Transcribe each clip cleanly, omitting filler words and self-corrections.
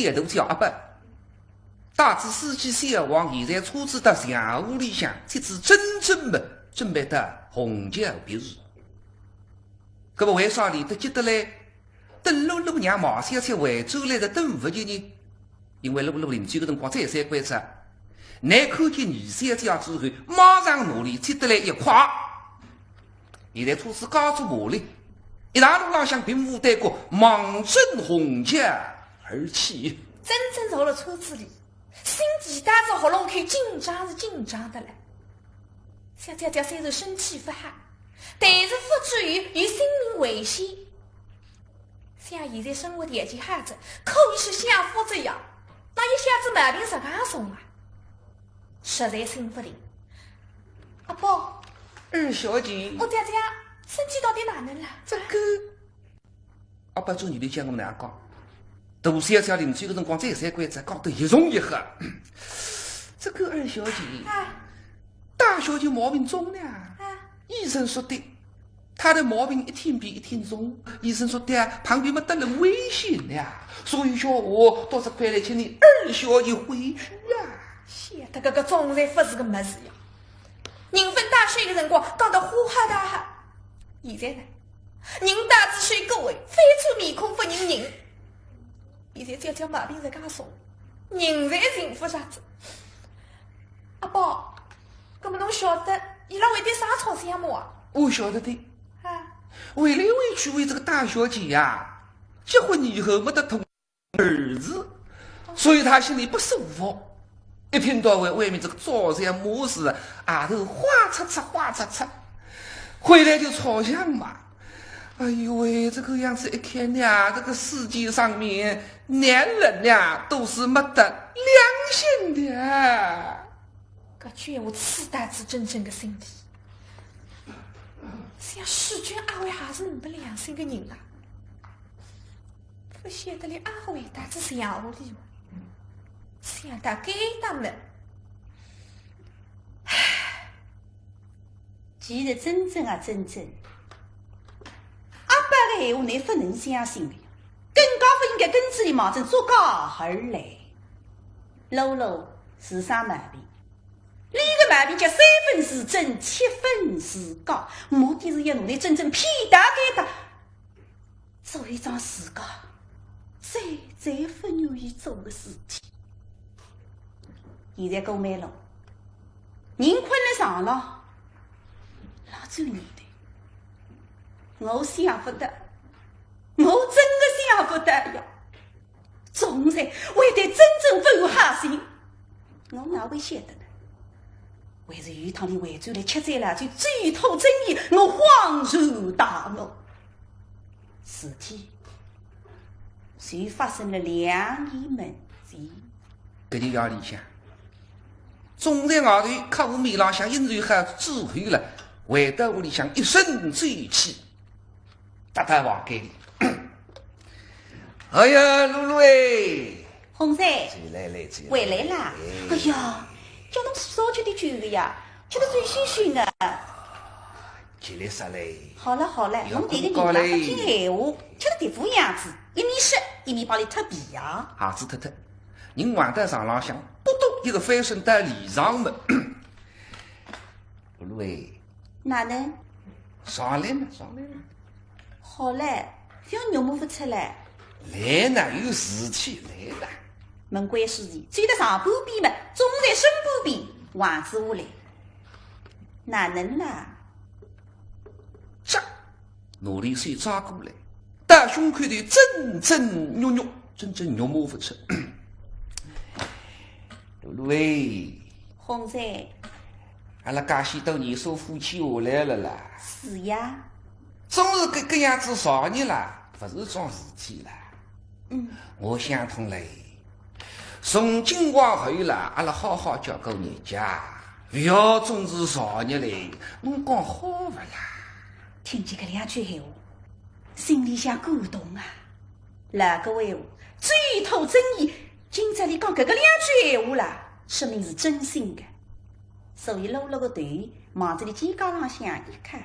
三头叫阿伯，大致司机小王现在车子到祥屋里向，这次真正的准备的红酒别日。那么为啥你都记得嘞？等陆陆娘马小姐回走来的等不及呢？因为陆陆邻居的辰光再三关着，你看见女小姐之后，马上努力接得来一块。现在车子加速马力，一大路浪向并无带过莽震红驾而起。真正坐了车子里，心悸带着喉咙口紧张是紧张的了。小姐姐虽然身体不好，但是不至于与性命危险。像现在生活条件好着，可以是享福这样，那一下子毛病是干送啊，实在心不定。阿宝，二小姐，我姐姐身体到底哪能了？这个阿伯做你的讲我们哪讲？大小姐邻居的辰光再三关着，搞得一重一黑。这个二小姐，大小姐毛病重了。医生说的，她的毛病一天比一天重。医生说的，旁边没得人危险呀，所以叫我倒是快来请你二小姐回去呀。晓得这个总裁不是个么事呀！人分大水的辰光讲得呼哈大哈，现在呢，人大只水各位，非出面孔不认人。现在叫毛病在介重，人在幸福啥子？阿宝，那么侬晓得伊拉会对啥吵相骂啊？我晓得的。啊，为来为去为这个大小姐呀，结婚以后没得同儿子，所以她心里不舒服。一天到晚外面这个招财模式，额头花擦擦花擦擦，回来就吵相骂。哎呦喂，这个样子一看呀，这个世界上面男人呀都是没得良心的。搿句闲话刺打至真正的心底。像世君阿伟还是没良心的人啊！不晓得连阿伟打至祥屋里，想到该当门。其实真正，阿伯的闲话你不能相信的，更加不应该跟自己马正做假而来。露露是啥毛病？你的毛病叫3分是真，7分是假，目的是要努力真正屁大给他做一桩自家最不愿意做的事体。现在够没了，人困了上了，老转你的，我想不得，我真的想不得呀！总裁为得真正不下心，我哪会晓得呢？还是鱼塘里回转来吃在了就追讨正义，我恍然大悟，事体就发生了两年门前。搿就要理想。总在外头客户面浪向一然好智慧了，回到屋里向一身醉气，搭到房间里。哎呀，露露哎，红仔，来，回来啦！哎呀，叫侬少吃点酒的呀，吃得醉醺醺的。起来啥嘞？好了，侬这个人啊，不听闲话，吃得这副样子，一面吃一面帮你脱皮呀。孩子太，人玩在床浪向，不懂一个翻身在礼上门。露露哎，哪能？上来嘛。好嘞，不要肉麻不出来。来呢，有事体来了。门关事情，追得上半边嘛，总在身半边，王子下来。哪能啦？这努力水抓过来，大胸口的真肉麻不出。露露哎，红仔，阿拉介许多年数夫妻下来了啦。是呀。总是搿样子少年啦，不是桩事体啦。我想通嘞，从今往后啦，阿拉好好交个日家，不要总是少年嘞。侬讲好不啦？听见搿两句闲话，心里想感动啊！哪个闲话追讨正义，今朝里讲搿两句闲话啦，说明是真心的。所以露露个头往这里肩胛浪向一看，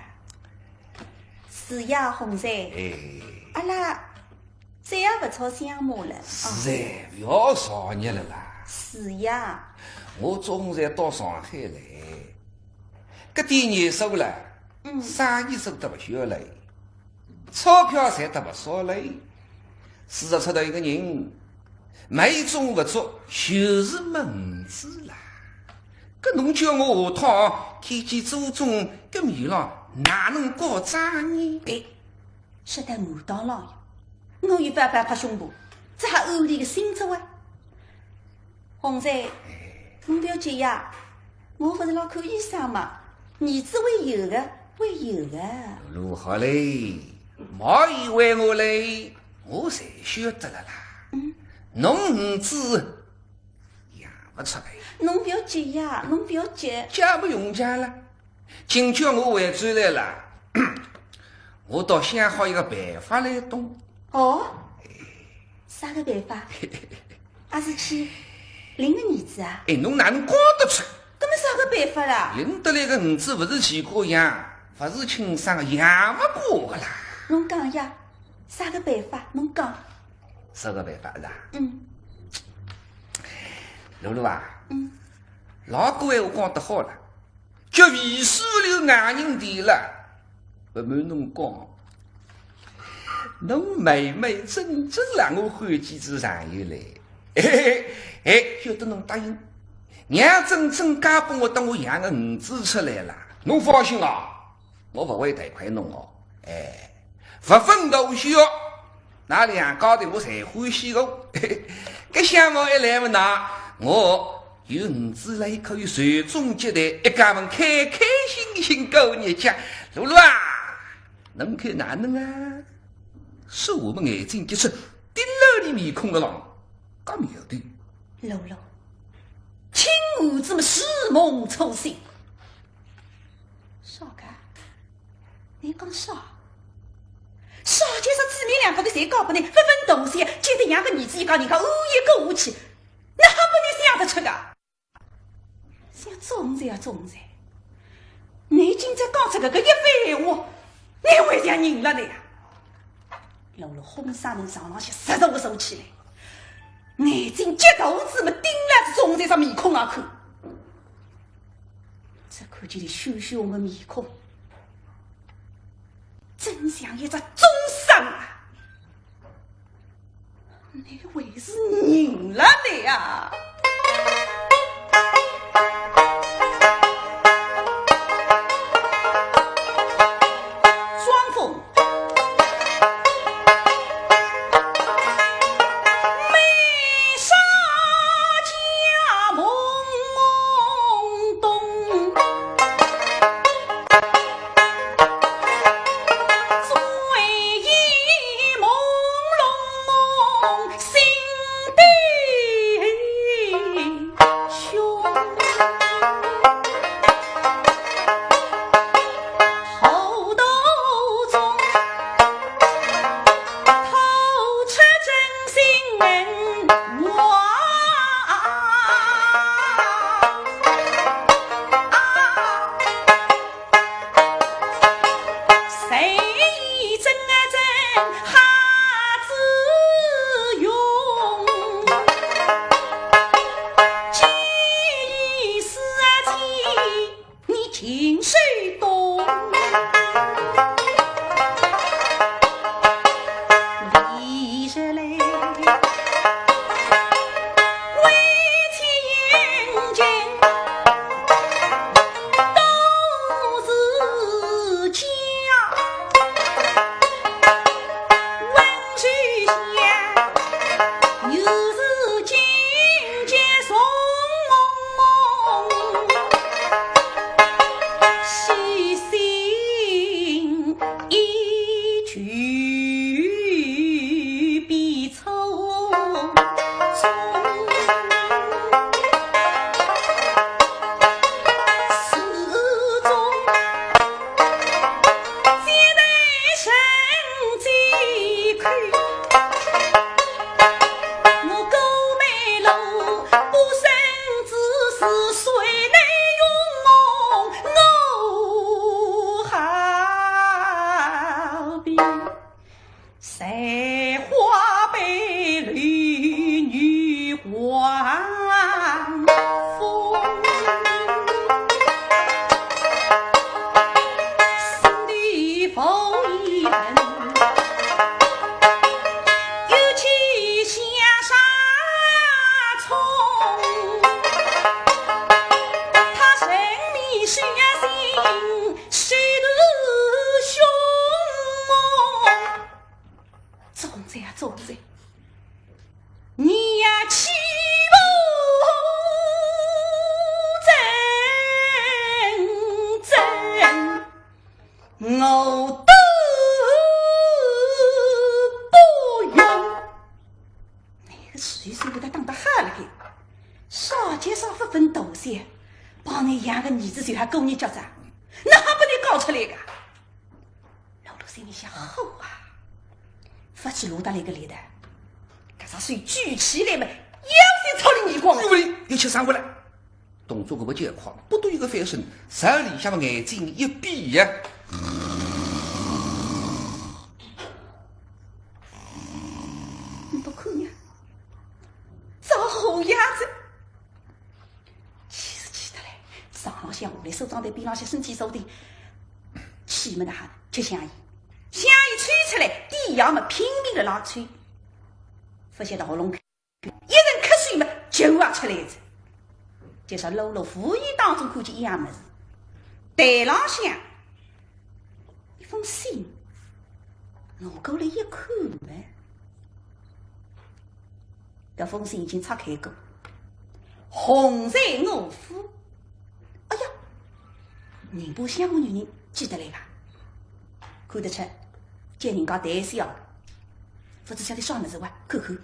是呀，红仔，阿拉再也不吵相骂了。是哎，不要少日了啦。是呀，我总才到上海来，搿点年数了，生意做得不小了，钞票赚得不少了。事实出头一个人，没种不足，就是没五子啦。搿侬叫我下趟天天祖宗搿面上哪能搞账呢？对，说得我当老哟，我有办法拍胸脯，这还欧里个心足啊！洪仔，侬不要急呀，我不是老看医生嘛，儿子会有的，会有的。路好嘞，莫以为我嘞，我才晓得了啦。侬儿子养不出来，侬不要急呀，侬不要急。家不用家了，今叫我回转来了，我倒想好一个办法来动。哦，啥个办法？还是去领个儿子啊？哎，侬哪能讲得出？搿么啥个办法啦？领得来个儿子不是钱过养，不是亲生的，养不过个啦。侬讲呀，啥个办法？侬讲。啥个办法是吧？露露啊，老哥闲话讲得好了，叫为师留外人田了，不瞒侬讲，侬妹妹真正让我欢喜之上有来，晓得侬答应，娘真正嫁拨我等我养个儿子出来了，侬放心啊，我不会贷款侬哦，不分大小。那两家头我才欢喜哦，搿相貌一来么那，我有儿子了，可以传宗接代，一家门开开心心过日节。露露啊，侬看哪能啊？是我们眼睛就是盯牢你面孔的狼，干苗头。露露，亲儿子们是梦初醒。少个，你讲啥？少介绍姊妹两个头侪搞不定，分分东西，接着养个儿子一家人家欧一个下去，那还不你想得出的？想总裁啊总裁，你今朝讲出搿个一番闲话，你会像人了的呀？露露轰杀侬上浪去，实在我手起来，眼睛结肚子么盯了这总裁上面孔上看，这看见你羞羞红的面孔。真像一只终生啊！你会是人了的呀？双凤眉梢家朦胧。少节少不分大小，帮你养个儿子就还狗你家长，那还不得搞出来个？老罗心里想：好啊，发起罗大来个来的，搿啥水举起来嘛，要死操你耳光！有理，又去上回来，动作搿么健快，不多一个翻身，手里向的眼睛一闭呀。不可呀，找好鸭子！气得嘞，上浪向下来，手掌在边浪向伸起手的，气么的哈，吃香烟，香烟吹出来，低压么拼命的拉吹，不晓得喉咙开，一阵瞌睡么就要出来着。就说露露无意当中看见一样么子，台浪向一封信，我过来一看嘛。搿封信已经拆开过，洪在我府。哎呀，宁波乡下女人记得来伐？看得出叫人家带笑的，不知晓得啥么子哇？看看，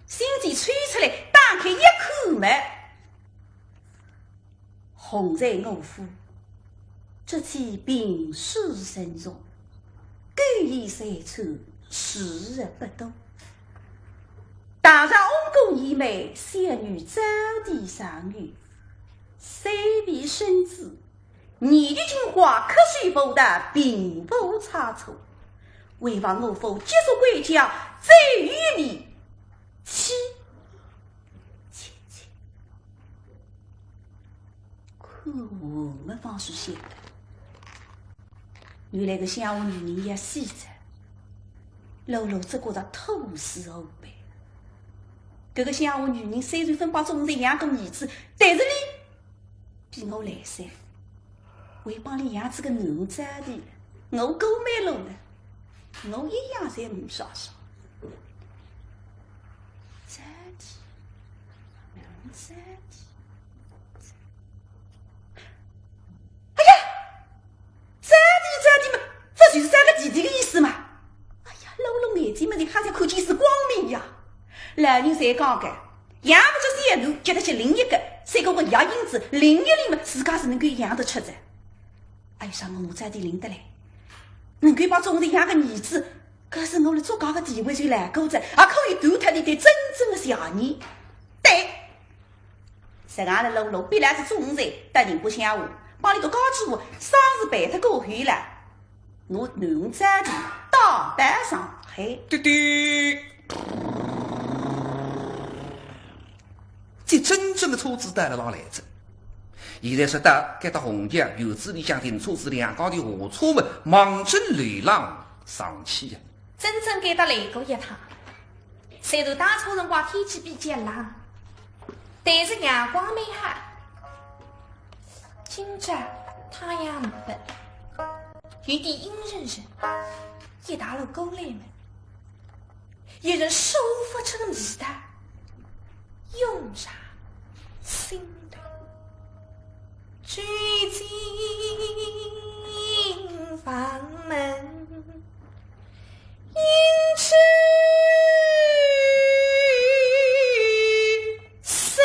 信件吹出来，打开一看嘛，洪在我府，这期病势深重，居医三处，时日不多。大上翁公姨妹，仙女早地上月，虽未生子，你的情话可虽不大，并不差错。为望我父接受归家，再与你妻。可我们方是晓得，原来个乡下女人也死着，露露只觉着头丝后背。搿个乡下女人虽然分把种人养个儿子，但是呢，比我来噻，为帮你养这个囡仔的，我够蛮路的，我一样侪没少少。仔的，囡仔的，哎呀，仔的嘛，这就是三个弟弟的意思嘛。哎呀，露露眼睛嘛，你还在看见是光明呀。老人才讲个，养不出三路，接得起另一个，三个压银子，另一里嘛，自家是能够养得出的。还有啥么我在地领得来？能够把种人养个儿子，可是我的作家的地位就来够着，也可以断他的对真正的下人。对，实俺的露露必然是种人，得宁波乡下，帮你个高级户，生日办得过去了，我囡仔的大胆上海。对对。这真正的车子带了哪来着？现在说得该到洪家院子里向停车子两高的下车们忙阵流浪上去呀！真正该到来过一趟，虽然打车辰光天气比较冷，但是阳光蛮好。今朝太阳没本，有点阴沉沉，一大路过来门，一人手发出个味道，涌上心头，举进房门，应知深。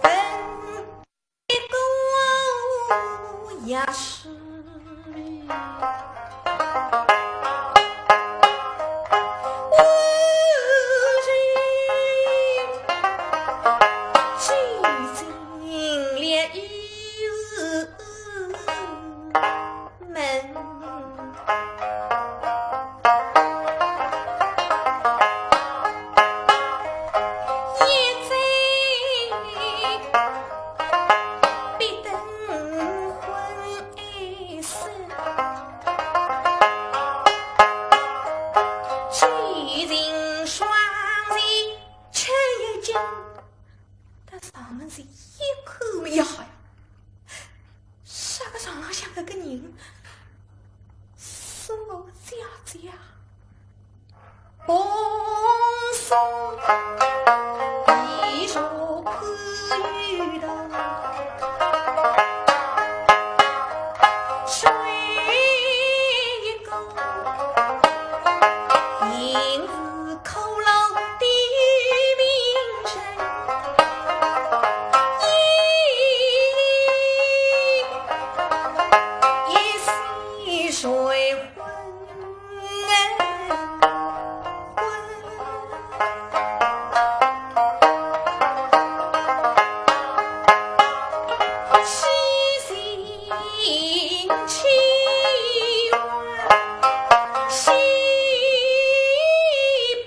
分一手可遇到水一沟，银子扣牢的名声，一溪水浑细心气细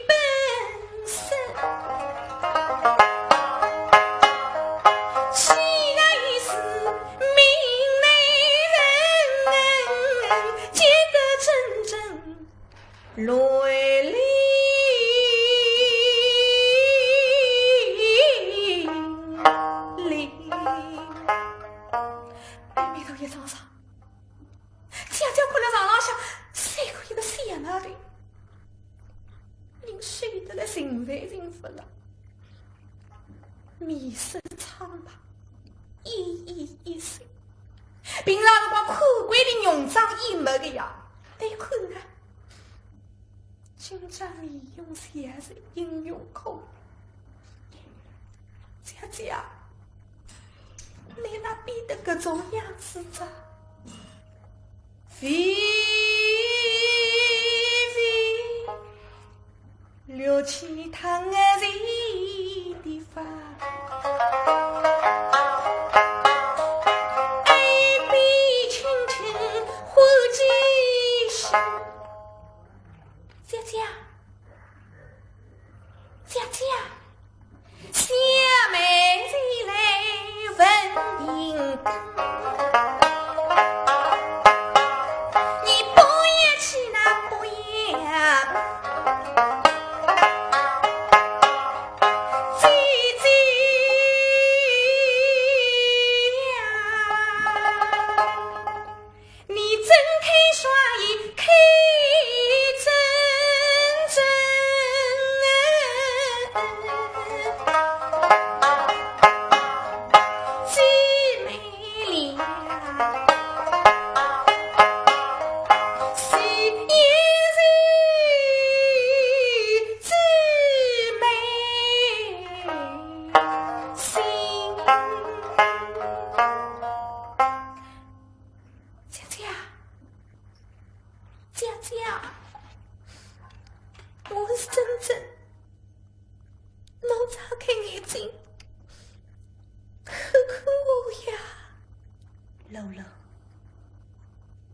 本身，岂来是命内人，见得真正泪淋漓。妹妹头一张上，姐姐困在床浪向，睡过一个仙儿的，人睡得来心烦心烦了，面色苍白，奄奄一息。平常辰光看鬼的容妆艳抹的呀，但看啊，今朝面容显是英勇口。姐姐，你那变得搿种样子着，微微留起他儿子的发，爱比轻轻呼几声，姐姐，姐姐。下妹子来问银根，你不也去那不也？姐姐呀，你睁开双眼看真真。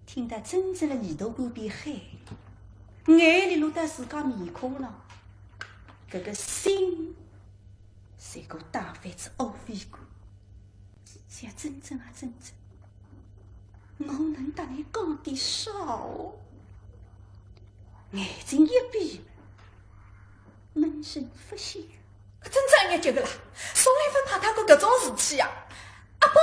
听得真正的耳朵干变黑，眼里落得自家面孔了，搿个心是个大番子乌飞过。像真正啊真正，我能搭你讲点啥哦？眼睛一闭，闷声发现。真正眼结个啦！从来分怕他过搿种事体呀！阿宝，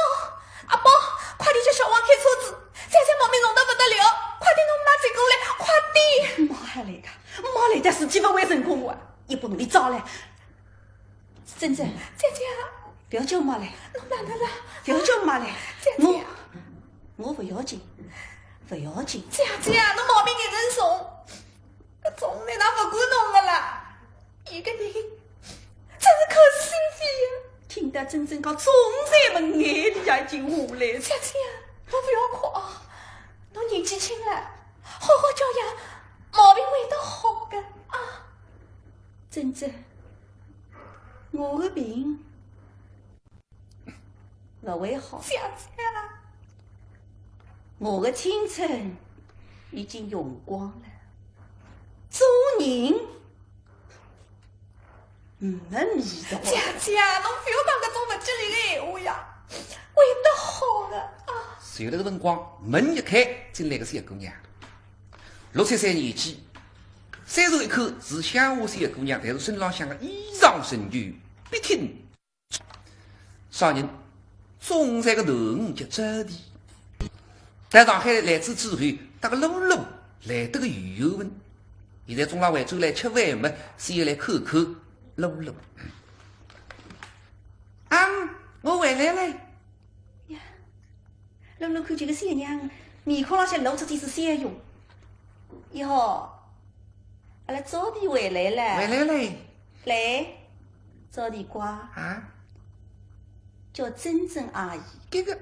阿宝，快点叫小王开车子！姐姐毛病弄得不得了，快点侬妈再过来，快点！妈还来个，妈来的事体不会成功啊！一不努力招来。真正，姐姐，不要叫妈来，侬哪能了？不要叫妈来，姐姐，我不要紧，不要紧。姐姐，侬毛病给人送，搿从来哪不管侬个啦！一个人真是可心肺呀！听得真正讲，总在门眼里也已经下来。姐姐，侬不要哭啊！侬年纪轻了，好好教养，毛病会得好的啊！真正，我的病不会好。姐姐，我的青春已经用光了，做人没味道。姐姐，侬不要讲搿种不吉利的闲话呀，会得好的啊！随后头辰光，门一开，进来个小姑娘，6、7岁年纪，虽然一口是乡下小姑娘，但是身浪向的衣裳神具，笔挺。少人中山个头五级质地，在上海来自之后，搭个路来得个余油文，现在中老会走来吃饭嘛，先来口口搂搂。我回来了呀！搂搂看这个三娘面孔浪向露出点是笑容。哟，阿拉早点回来了。回来了。来，早点乖。啊？叫珍珍阿姨。这个，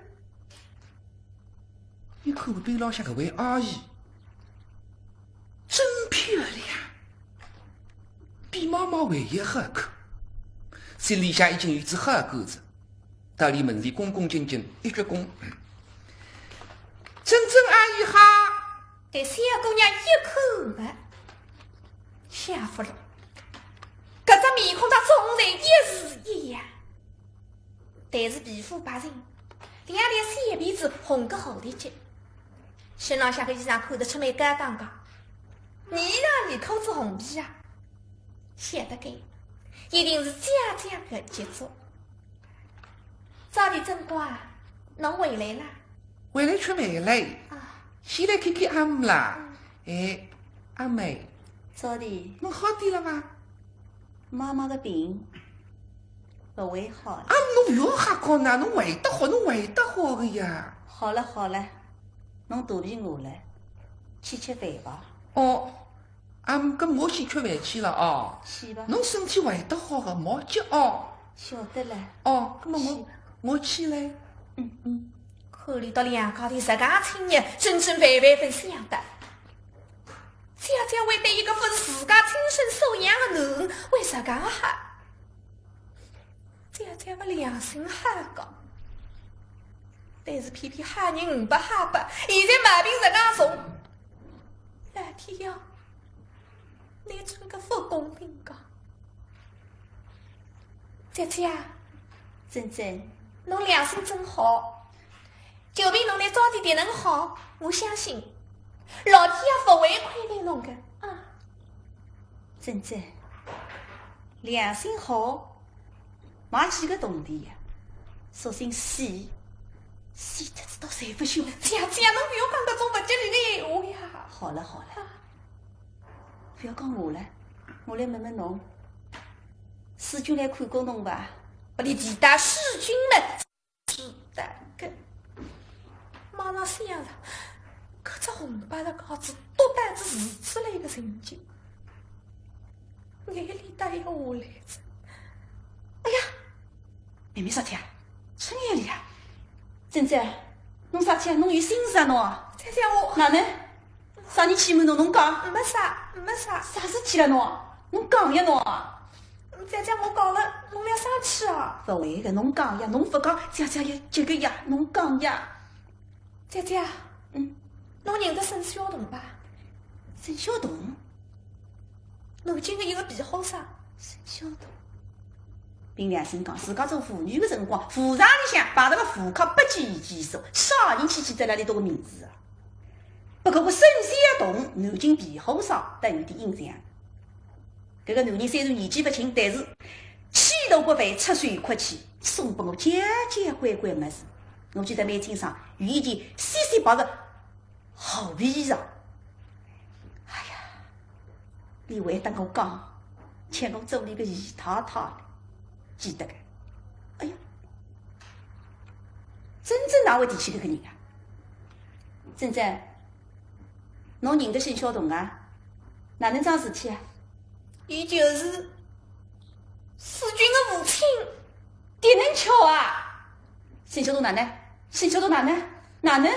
你口对浪向搿位阿姨真漂亮，比妈妈还要好看。心里向已经有只好狗子。到里门里恭恭敬敬一鞠躬，珍珍阿姨好。对小姑娘一口没吓服了，搿只面孔它总然一时一样，但是皮肤白净，两条小鼻子红个好的紧，身浪向个衣裳看得出蛮干刚刚，你让你口子红皮啊，晓得该一定是家家的杰作。早点真乖，侬回来了？回来吃饭了。啊，先来看看阿姆啦。哎，阿妹，早点，侬好点了伐？妈妈的病不会好了。侬不要瞎讲呐，侬会得好，侬会得好的呀。好了好了，侬肚皮饿了，去吃饭吧。哦，搿我先吃饭去了哦。去吧。侬身体会得好的，莫急哦。晓得了。哦，搿么我去嘞。看里到两家的日家青日，真正万万分相的。家家会对一个不是自家亲生收养的囡恩为自家好，家家的良心好讲，但是偏偏吓人不吓不，现在毛病自家重。老天爷，你真个不公平讲。姐姐，珍珍，侬良心真好，就凭侬来早点点能好，我相信老天爷不会亏待侬的啊。珍珍，良心好，买几个铜钿呀？索性死得知道谁不休。姐姐，侬不要讲搿种不吉利的闲话呀。好了好了，不要讲我了，我来问问侬，世君来看过侬伐？不理地大世君们，是的个。马上想了，搿只红白的稿子多带着字出来的神经，眼里带一下来着。哎呀，妹妹啥体啊？出眼里啊！珍珍，侬啥体啊？侬有心事啊侬？姐姐我哪能？啥人欺负侬？侬讲。没啥，没啥。啥事体了侬？侬讲呀侬。姐姐我讲了，侬不要生气啊。不会的，侬讲呀，侬不讲，姐姐也这个呀，侬讲呀。姐姐，侬认得沈小彤吧？沈小彤，南京的一个皮好生。沈小彤，凭良心讲，自家做妇女的辰光，妇场里向摆着个妇科不拘其数，啥人起在那里多个名字啊？不过我沈小彤，南京皮后生，得有点印象。这个男人虽然年纪不轻，但是气度不凡，出水阔气，送给我简简乖乖么事。我记得蛮清爽，有一件细细薄的好衣裳。哎呀，你还得我讲，欠我做了一个姨太太，记得个。哎呀，真正哪会提起这个人啊？珍珍，侬认得沈小彤啊？哪能桩事体啊？伊就是世君的父亲。点能巧啊？沈小彤哪能？沈小彤哪能？哪能？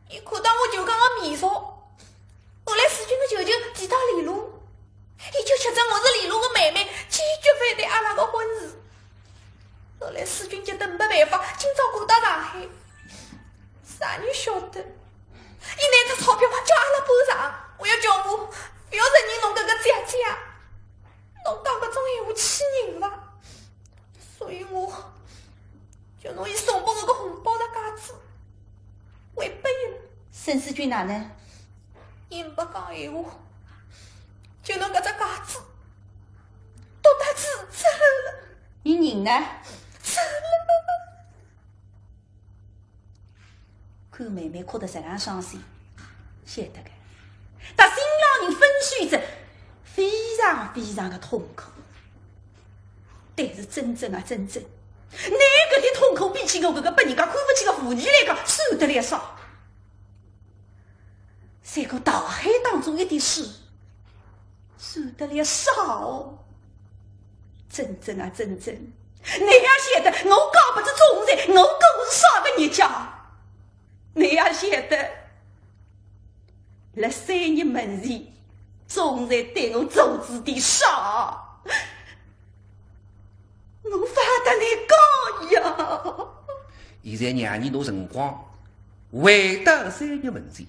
伊看到我就讲个面熟，后来世君的舅舅提到李露，伊就吃着我是李露的妹妹，坚决反对阿拉的婚事。后来世君急得没办法，今朝赶到上海，啥人晓得？伊拿着钞票叫阿拉搬上，我要叫我不要承认侬搿个姐姐。侬讲搿种闲话气人伐？所以我叫侬伊送拨我个红包的戒指，还拨伊了。沈世君哪能？伊没讲闲话，就侬搿只戒指，都带纸走了。伊人呢？走了。看妹妹哭得这样伤心，晓得个。但新郎人分须子，非常非常的痛苦。但是真正，那个的痛苦比起我这个被人家看不起的妇女来讲，算得了少。这个大海当中一点水，算得了少。真正，你也晓得，我搞不出总裁，我过是啥个日家？你也晓得，在3年门前，总裁对我做子的啥？我发得来讲呀！现在让你有辰光回到3年门前，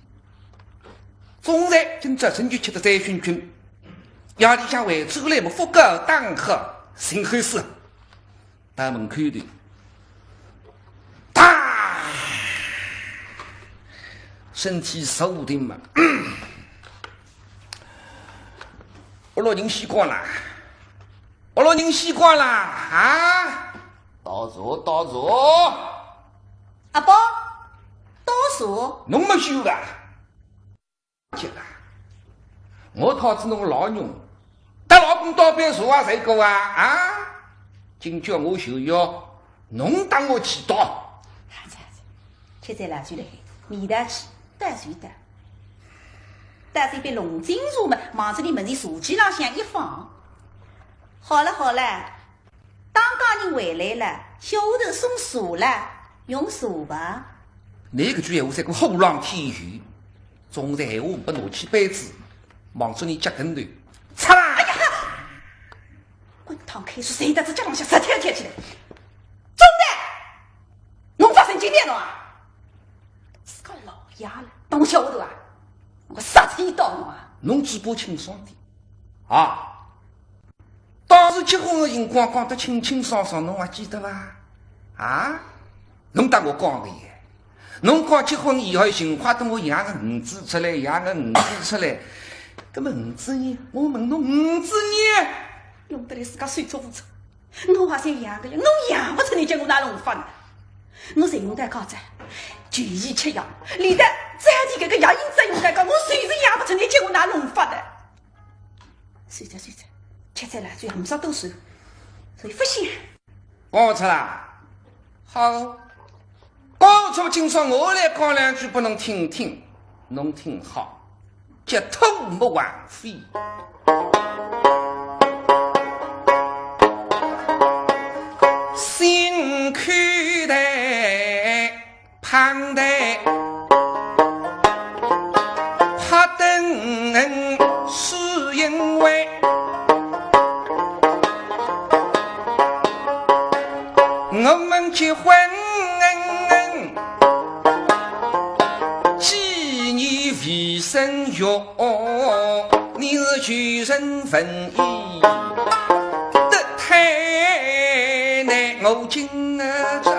总裁今朝成就吃的再训训，夜里向回出来么？不够当客。心黑死，大门口的，哒，身体受的嘛，我老人习惯了，啊！到坐，阿宝，到坐，侬没修的，接了，我讨知侬老牛。带老公到边坐啊，谁个啊？今叫我就要侬当我祈祷。吃在哪句来？米大去，带谁的？带这杯龙井茶嘛，往这里门前茶几上向一放。好了，当家人回来了，小头送茶了，用茶吧。那个句闲话在个后浪天雨，总在闲话不拿起杯子，望着你脚跟头，擦啦！哎呀！滚烫开水，谁得子脚浪向直跳起来？总的，侬发神经病了啊！是个老爷了，当我晓得啊！我杀气到侬啊！侬嘴巴清爽点啊！当时结婚的辰光讲得清清爽爽，侬还记得伐？啊！侬当我讲的耶？侬讲结婚以后尽快等我养个儿子出来，搿么儿子呢？我问侬儿子呢？弄得来自家水做无错，我还想养个呀，侬养不出你叫我哪弄法呢？我才用得高子，全意吃药，连得这样的这个药因子用得高，我随时养不出你叫我哪弄法的？随着，吃在了最红烧都熟，所以不行。讲出啦，好，讲出清爽，我来讲两句，不能听听，侬听好，截土没枉费。心口袋胖袋怕等是因为我们结婚几年未生育，你是全身分意的太难，我今朝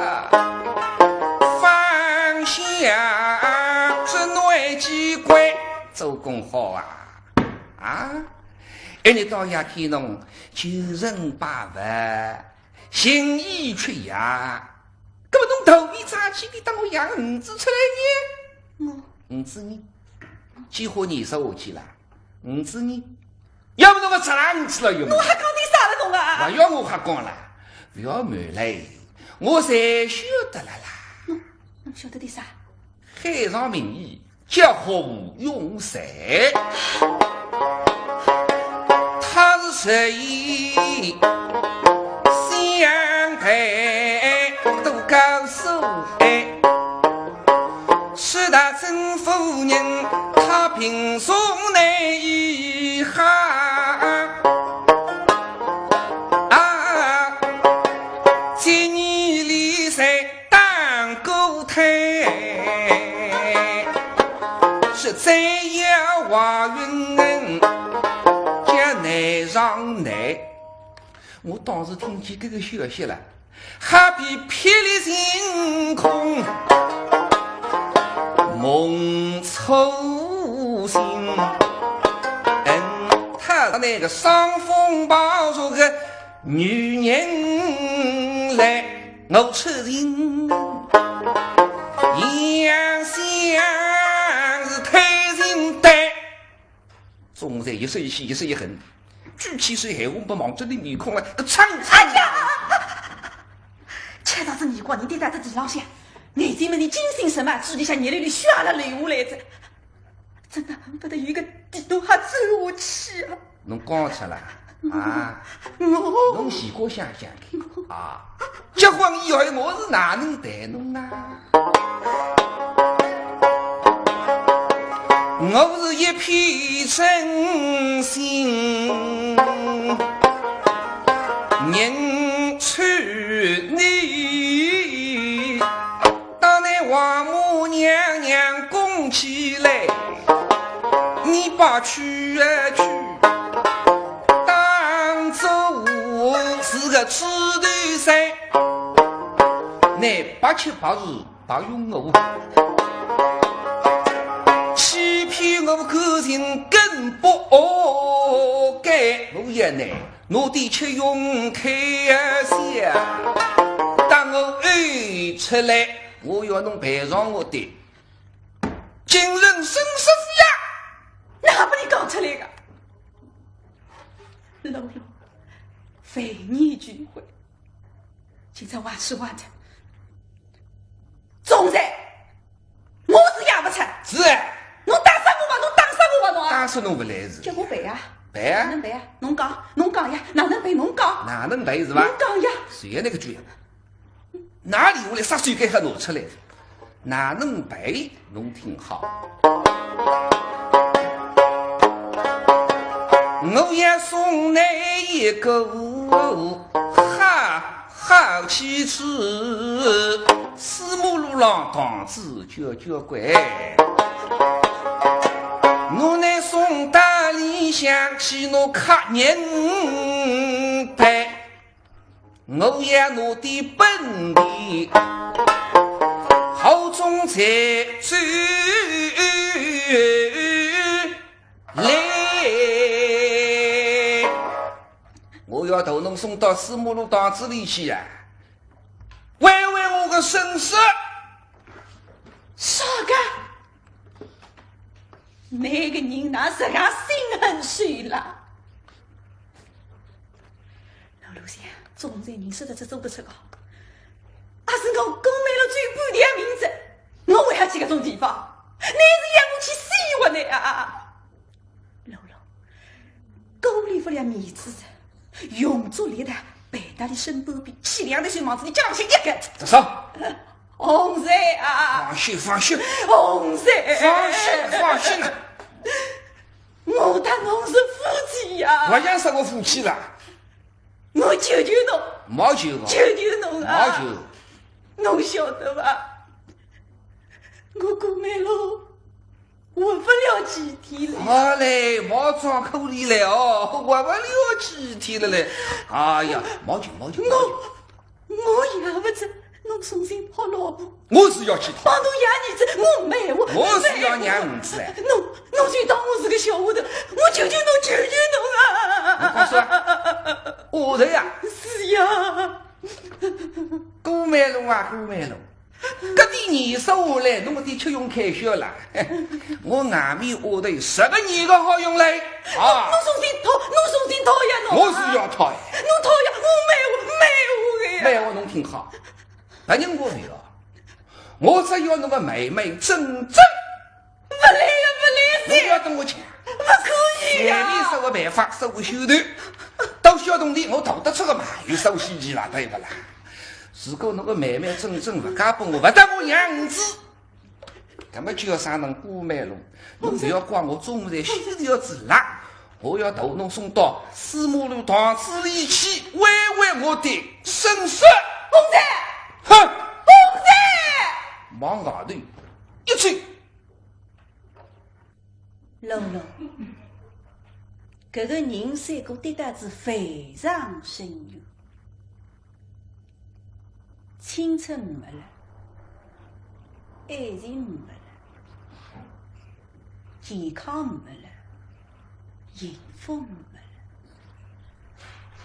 放下这内机关，做工好啊！一日到夜看侬求人拜佛，心意缺呀，搿么侬头皮扎起的当我养儿子出来呢？儿子呢？几花年收下去了？儿子呢？要不侬个砸儿子了有没？我还讲点啥了侬啊？不要我还讲了，不要瞒嘞，我才晓得了啦。侬晓得点啥？海上名医叫洪永才，他是谁？相配都告诉是大曾夫人，她平素内一行啊，今年离世当狗胎，是再要华云家内上内。我当时听见这个消息了，还比霹雳星空梦抽醒。他那个伤风暴暑个女人来，我承认杨香是太人呆。总在一时一气，一时一狠，举起水海红不望着你面孔了，个苍哎呀！吃到这你过你对待这地上向，眼睛们的精心什么，嘴里向眼泪里血了流下来着，真的恨不得有一个地洞还走下去啊！侬讲出来啊！我侬前过想想看啊，结婚以后我是哪能待侬啊？我是一片真心认出你，当那王母娘娘供起来，你把去啊去，当作我是个痴头山，那八七八十八用我。欺骗我个人更不该，我也呢，我的确用开下，当我爱出来，我要侬赔偿我的今人生死呀！哪把你讲出来的？露露，非你聚会，现在挖吃挖的，总裁，我是也不出。是哎。侬打死我吧，侬打死我吧，侬啊！打死侬不来是？叫我赔啊！赔啊！哪能赔啊？侬讲呀，哪能赔？侬讲。哪能赔是吧？侬讲呀！谁那个句？哪里我来杀水给还拿出来？哪能赔？侬听好，我也送你一个好妻子，四马路上堂子交关。我乃送到里向去，我客人陪，我也拿的本地好中才走来，我要头侬送到四马路堂子里去呀，为我个身世。啥个？那个人那是俺心狠水辣。老卢先，总裁人说的这做得出个，还是我购买了最半点名字，我为啥去搿种地方？你是让我去洗我的啊！老老，狗里不了面子的，用足力的背大的身波比凄凉的小房子里讲起一个。这手。洪财啊！放心，洪财，放心了。我当侬是夫妻呀！我想是我夫妻了。我求求侬，毛求我，求求侬啊！毛求，侬晓得吧？我过马路活不了几天了。好嘞，毛装口里来哦，活不了几天了嘞。哎呀，毛求，我也不知。侬重新讨老婆，我是要去讨。帮侬养儿子，我没我。我是要养儿子嘞。侬就当我是个小丫头，我求求侬啊！我告诉你，丫头呀，是呀，过马路啊，过马路，搿点年收下来，侬的确用开销了。我外面丫头10个年个好用嘞啊！侬重新讨呀，侬。我是要讨呀，侬讨呀，我没我的呀。没我侬听好。那人我没有，我只要侬个妹妹真正不来呀，不来侬要跟我抢，不可以呀！随便什么办法，什么手段，到小洞里我逃得出个嘛，有收西奇了，对不啦？如果侬个妹妹真正不嫁给我，不得我养儿子，那么就要啥能过马路？侬不要怪我中午在需要子啦，我要头侬送到四马路堂子里去，慰慰我的身世。洪财。哼！洪财，往外头一吹，露露，搿个人三个对待是非常深远，青春没了，爱情没了，健康没了，幸福没了，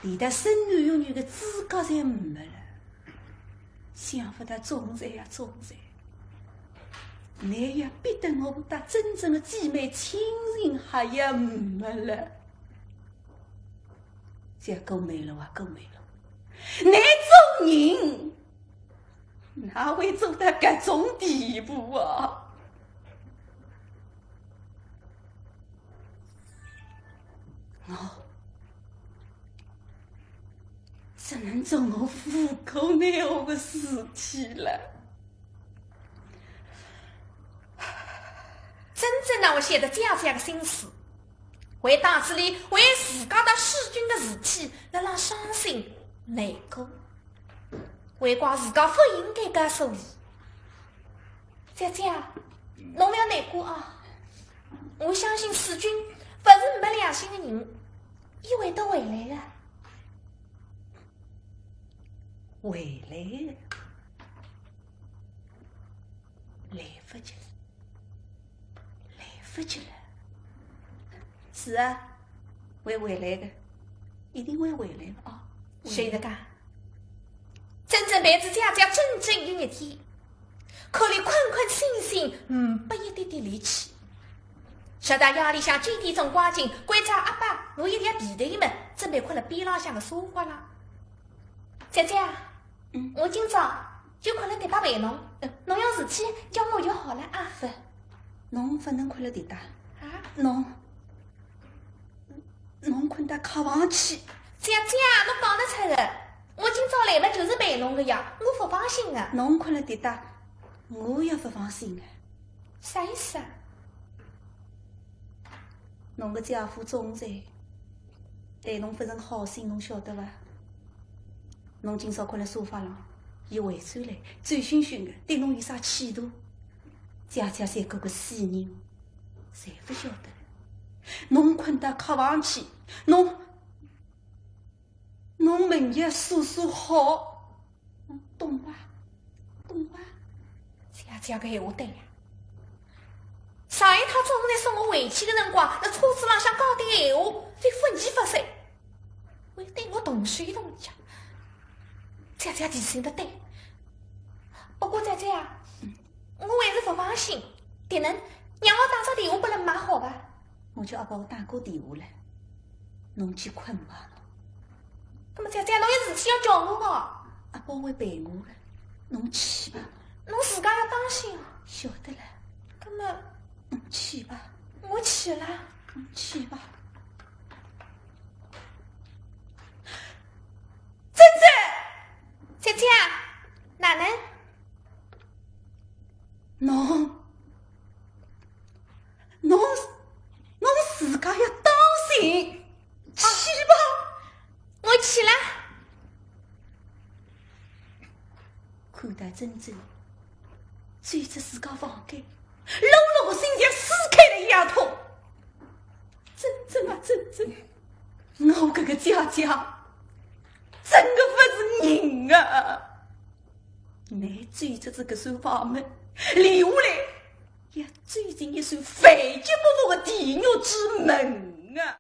连得生男育女的资格侪没了。想不到总裁呀，总裁，你也逼得我们真正的姐妹亲情还也没了。这够美了啊，够美了！你做人哪会做到这种地步啊？我只能做我虎口那样的事体了。真正让我写的家的心思，为大子里为自家的弑君的事体来让伤心难过，为怪自家不应该干所为。姐姐，侬不要难过啊！我相信弑君不是没良心的人，伊会得回来的。回来的，来不及了，来不及了。是啊，会回来的，一定会回来的啊！谁的讲？真正陪着姐姐真正有一天，口里困困醒醒，不一点点力气。晓得夜里向9点钟光景，观察阿爸拿一条皮带们，准备困了边浪向的沙发啦。姐姐，我今朝就困了迭搭陪侬，侬有事体叫我就好了啊。不，侬不能困了迭搭啊？侬困到炕房去。姐姐，侬讲得出的。我今朝来了就是陪侬的呀，我不放心的。侬困了迭搭，我也不放心的。啥意思啊？侬个姐夫总裁对侬不成好心，侬晓得伐？侬今朝困辣沙发上，伊回转来醉醺醺的，对侬有啥企图？姐姐三个个死人，侪不晓得。侬困到炕房去，侬明日说好，懂伐？懂伐？姐姐个闲话对呀。上一趟总裁送我回去的辰光，在车子浪向讲点闲话，就不疑不随，会对我动手动脚。姐姐提醒的对，不过姐姐啊，我还是不放心。迭能让我打只电话拨人买好伐？我叫阿宝打过电话了，侬去困吧。那么姐姐，侬有事体要叫我的，阿宝会陪我的，侬去吧。侬自家要当心哦。晓得了。那么侬去吧。我去了。侬去吧。珍珍，姐姐，哪能？侬自家要当心，去吧。我去了。看到珍珍追着自家房间，搂了个心像撕开了一样痛。珍珍啊，珍珍，我这个姐姐真的不是人啊！你追着这个手法门，留下来也追进一扇非绝不复的地狱之门啊！